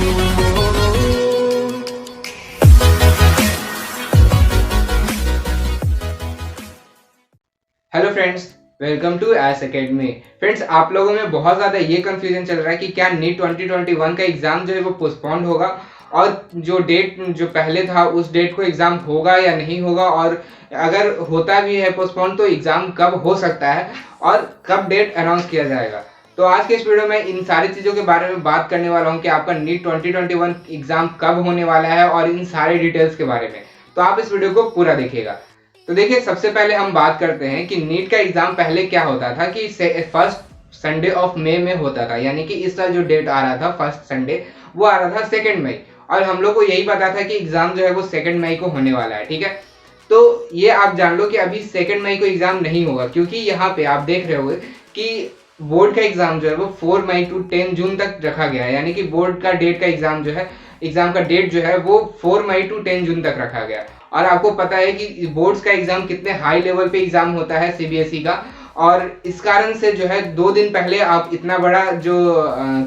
Hello friends, welcome to S academy. Friends, आप लोगों में बहुत ज़्यादा ये कंफ्यूजन चल रहा है कि क्या नीट 2021 का एग्ज़ाम जो है वो पोस्टपोन्ड होगा और जो डेट जो पहले था उस डेट को एग्ज़ाम होगा या नहीं होगा, और अगर होता भी है पोस्टपोन तो एग्ज़ाम कब हो सकता है और कब डेट अनाउंस किया जाएगा। तो आज के इस वीडियो में इन सारी चीज़ों के बारे में बात करने वाला हूँ कि आपका नीट 2021 एग्ज़ाम कब होने वाला है और इन सारे डिटेल्स के बारे में। तो आप इस वीडियो को पूरा देखिएगा। तो देखिए, सबसे पहले हम बात करते हैं कि नीट का एग्जाम पहले क्या होता था कि फर्स्ट संडे ऑफ मई में होता था, यानी कि इस साल जो डेट आ रहा था फर्स्ट संडे वो आ रहा था 2 मई, और हम लोग को यही पता था कि एग्जाम जो है वो 2 मई को होने वाला है। ठीक है, तो ये आप जान लो कि अभी 2 मई को एग्जाम नहीं होगा, क्योंकि यहाँ पे आप देख रहे होगे कि बोर्ड का एग्जाम जो है वो 4 मई टू 10 जून तक रखा गया है, यानी कि बोर्ड का डेट का एग्जाम जो है, एग्जाम का डेट जो है वो 4 मई टू 10 जून तक रखा गया है। और आपको पता है कि बोर्ड्स का एग्जाम कितने हाई लेवल पे एग्जाम होता है सीबीएसई का, और इस कारण से जो है 2 दिन पहले आप इतना बड़ा जो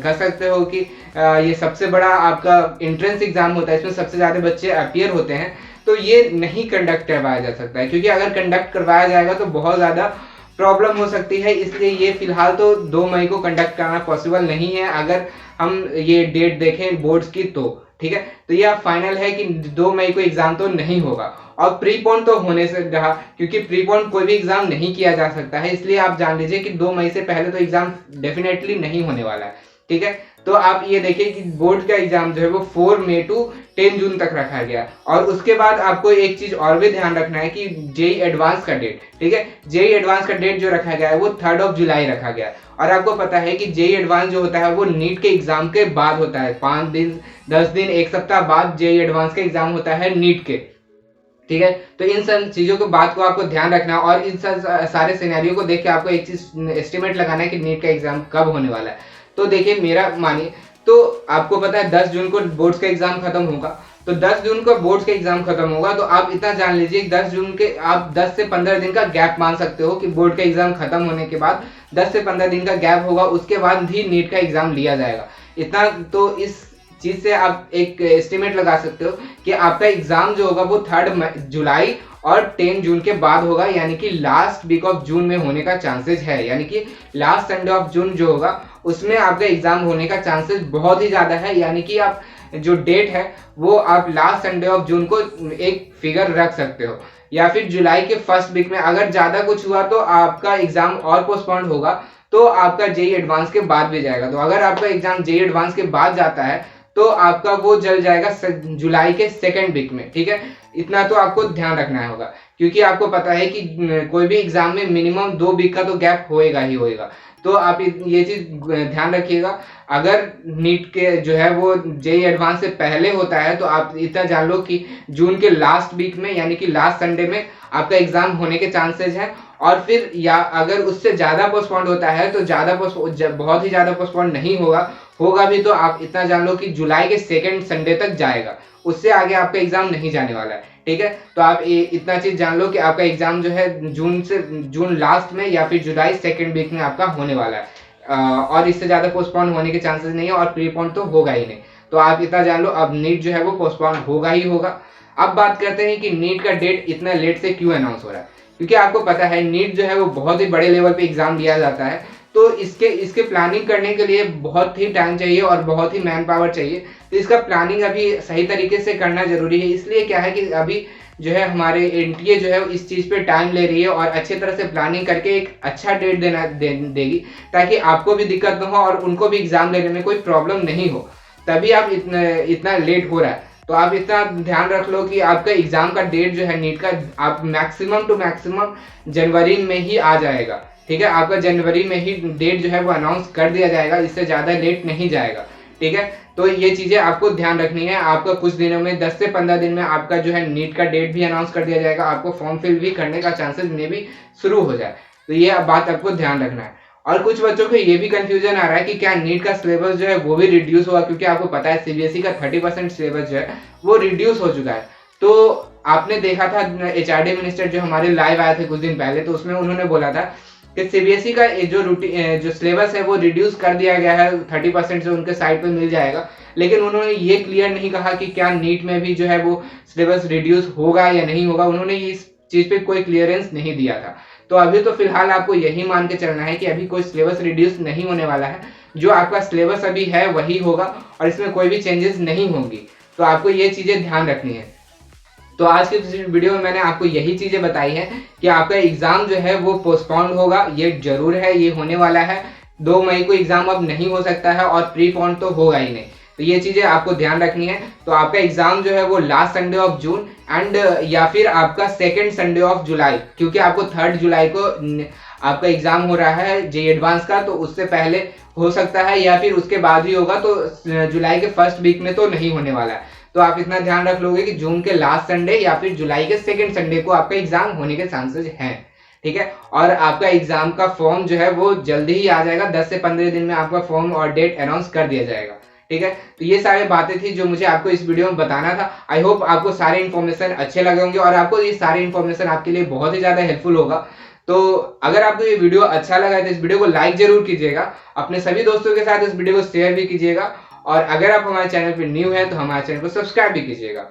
कह सकते हो कि ये सबसे बड़ा आपका एंट्रेंस एग्जाम होता है, इसमें सबसे ज़्यादा बच्चे अपीयर होते हैं, तो ये नहीं कंडक्ट करवाया जा सकता है, क्योंकि अगर कंडक्ट करवाया जाएगा तो बहुत ज़्यादा प्रॉब्लम हो सकती है। इसलिए ये फिलहाल तो 2 मई को कंडक्ट करना पॉसिबल नहीं है अगर हम ये डेट देखें बोर्ड्स की तो। ठीक है, तो ये फाइनल है कि 2 मई को एग्जाम तो नहीं होगा, और प्रीपोन तो होने से रहा, क्योंकि प्रीपोन कोई भी एग्जाम नहीं किया जा सकता है, इसलिए आप जान लीजिए कि 2 मई से पहले तो एग्जाम डेफिनेटली नहीं होने वाला है। ठीक है, तो आप ये देखिए कि बोर्ड का एग्जाम जो है वो 4 मई टू 10 जून तक रखा गया, और उसके बाद आपको एक चीज और भी ध्यान रखना है कि जेई एडवांस का डेट, ठीक है, जेई एडवांस का डेट जो रखा गया है वो 3 जुलाई रखा गया है। और आपको पता है कि जेई एडवांस जो होता है वो नीट के एग्जाम के बाद होता है, 5 दिन 10 दिन 1 सप्ताह बाद जेई एडवांस का एग्जाम होता है नीट के। ठीक है, तो इन सब चीजों को बात को आपको ध्यान रखना है, और इन सारे सिनेरियो को देख के आपको एक चीज एस्टिमेट लगाना है कि नीट का एग्जाम कब होने वाला है। तो देखिए, मेरा मानिए तो आपको पता है 10 जून को बोर्ड्स का एग्जाम खत्म होगा, तो 10 जून को बोर्ड्स का एग्जाम खत्म होगा, तो आप इतना जान लीजिए 10 जून के आप 10 से 15 दिन का गैप मान सकते हो कि बोर्ड का एग्जाम खत्म होने के बाद 10 से 15 दिन का गैप होगा, उसके बाद ही नीट का एग्जाम लिया जाएगा। इतना तो इस चीज से आप एक एस्टिमेट लगा सकते हो कि आपका एग्जाम जो होगा वो 3 जुलाई और 10 जून के बाद होगा, यानी कि लास्ट वीक ऑफ जून में होने का चांसेस है, यानी कि लास्ट संडे ऑफ जून जो होगा उसमें आपका एग्जाम होने का चांसेस बहुत ही ज्यादा है। यानी कि आप जो डेट है वो आप लास्ट संडे ऑफ जून को एक फिगर रख सकते हो, या फिर जुलाई के फर्स्ट वीक में अगर ज्यादा कुछ हुआ तो आपका एग्जाम और पोस्टपोन्ड होगा, तो आपका जेई एडवांस के बाद भी जाएगा। तो अगर आपका एग्जाम जेई एडवांस के बाद जाता है तो आपका वो चल जाएगा जुलाई के 2nd वीक में। ठीक है, इतना तो आपको ध्यान रखना होगा, क्योंकि आपको पता है कि कोई भी एग्जाम में मिनिमम 2 वीक का तो गैप होएगा ही होएगा। तो आप ये चीज ध्यान रखिएगा। अगर नीट के जो है वो जेई एडवांस से पहले होता है तो आप इतना जान लो कि जून के लास्ट वीक में, यानी कि लास्ट संडे में आपका एग्जाम होने के चांसेस हैं, और फिर या अगर उससे ज्यादा पोस्टपोन्ड होता है तो बहुत ही ज्यादा पोस्टपोन्ड नहीं होगा भी तो आप इतना जान लो कि जुलाई के 2nd संडे तक जाएगा, उससे आगे आपका एग्जाम नहीं जाने वाला है। ठीक है, तो आप इतना चीज जान लो कि आपका एग्जाम जो है जून लास्ट में या फिर जुलाई 2nd वीक में आपका होने वाला है, और इससे ज्यादा पोस्टपोन होने के चांसेस नहीं है, और प्रीपोन तो होगा ही नहीं। तो आप इतना जान लो, अब नीट जो है वो पोस्टपोन होगा ही होगा। अब बात करते हैं कि नीट का डेट इतना लेट से क्यों अनाउंस हो रहा है, क्योंकि आपको पता है नीट जो है वो बहुत ही बड़े लेवल पे एग्जाम दिया जाता है, तो इसके प्लानिंग करने के लिए बहुत ही टाइम चाहिए और बहुत ही मैन पावर चाहिए। तो इसका प्लानिंग अभी सही तरीके से करना जरूरी है। इसलिए क्या है कि अभी जो है हमारे एनटीए जो है इस चीज़ पे टाइम ले रही है और अच्छे तरह से प्लानिंग करके एक अच्छा डेट देगी, ताकि आपको भी दिक्कत न हो और उनको भी एग्जाम लेने में कोई प्रॉब्लम नहीं हो। तभी आप इतना लेट हो रहा है। तो आप इतना ध्यान रख लो कि आपका एग्जाम का डेट जो है नीट का आप मैक्सिमम टू मैक्सिमम जनवरी में ही आ जाएगा। ठीक है, आपका जनवरी में ही डेट जो है वो अनाउंस कर दिया जाएगा, इससे ज़्यादा लेट नहीं जाएगा। ठीक है, तो ये चीज़ें आपको ध्यान रखनी है। आपका कुछ दिनों में 10 से 15 दिन में आपका जो है नीट का डेट भी अनाउंस कर दिया जाएगा, आपको फॉर्म फिल भी करने का चांसेस में भी शुरू हो जाए। तो ये बात आपको ध्यान रखना है। और कुछ बच्चों को ये भी कंफ्यूजन आ रहा है कि क्या नीट का सिलेबस जो है वो भी रिड्यूस हुआ, क्योंकि आपको पता है सीबीएसई का 30% सिलेबस जो है वो रिड्यूस हो चुका है। तो आपने देखा था एचआरडी मिनिस्टर जो हमारे लाइव आए थे कुछ दिन पहले, तो उसमें उन्होंने बोला था कि सीबीएसई का जो जो सिलेबस है वो रिड्यूस कर दिया गया है 30% से उनके साइट पे मिल जाएगा, लेकिन उन्होंने ये क्लियर नहीं कहा कि क्या नीट में भी जो है वो सिलेबस रिड्यूस होगा या नहीं होगा। उन्होंने इस चीज पे कोई क्लियरेंस नहीं दिया था। तो अभी तो फिलहाल आपको यही मान के चलना है कि अभी कोई सिलेबस रिड्यूस नहीं होने वाला है, जो आपका सिलेबस अभी है वही होगा और इसमें कोई भी चेंजेस नहीं होंगी। तो आपको ये चीजें ध्यान रखनी है। तो आज के वीडियो में मैंने आपको यही चीजें बताई है कि आपका एग्जाम जो है वो पोस्टपोन्ड होगा, ये जरूर है, ये होने वाला है। 2 मई को एग्जाम अब नहीं हो सकता है और प्रीपोन तो होगा ही नहीं। तो ये चीजें आपको ध्यान रखनी है। तो आपका एग्जाम जो है वो last Sunday of June and या फिर आपका सेकेंड संडे ऑफ जुलाई, क्योंकि आपको 3 जुलाई को आपका एग्जाम हो रहा है जे एडवांस का, तो उससे पहले हो सकता है या फिर उसके बाद ही होगा। तो जुलाई के फर्स्ट वीक में तो नहीं होने वाला है। तो आप इतना ध्यान रख लोगे कि जून के लास्ट संडे या फिर जुलाई के सेकेंड संडे को आपका एग्जाम होने के चांसेस हैं, ठीक है। और आपका एग्जाम का फॉर्म जो है वो जल्दी ही आ जाएगा, 10 से 15 दिन में आपका फॉर्म और डेट अनाउंस कर दिया जाएगा, ठीक है। तो ये सारी बातें थी जो मुझे आपको इस वीडियो में बताना था। आई होप आपको सारे इन्फॉर्मेशन अच्छे लगे होंगे और आपको ये सारे इन्फॉर्मेशन आपके लिए बहुत ही ज्यादा हेल्पफुल होगा। तो अगर आपको ये वीडियो अच्छा लगा है तो इस वीडियो को लाइक जरूर कीजिएगा, अपने सभी दोस्तों के साथ इस वीडियो को शेयर भी कीजिएगा और अगर आप हमारे चैनल पर न्यू हैं तो हमारे चैनल को सब्सक्राइब भी कीजिएगा।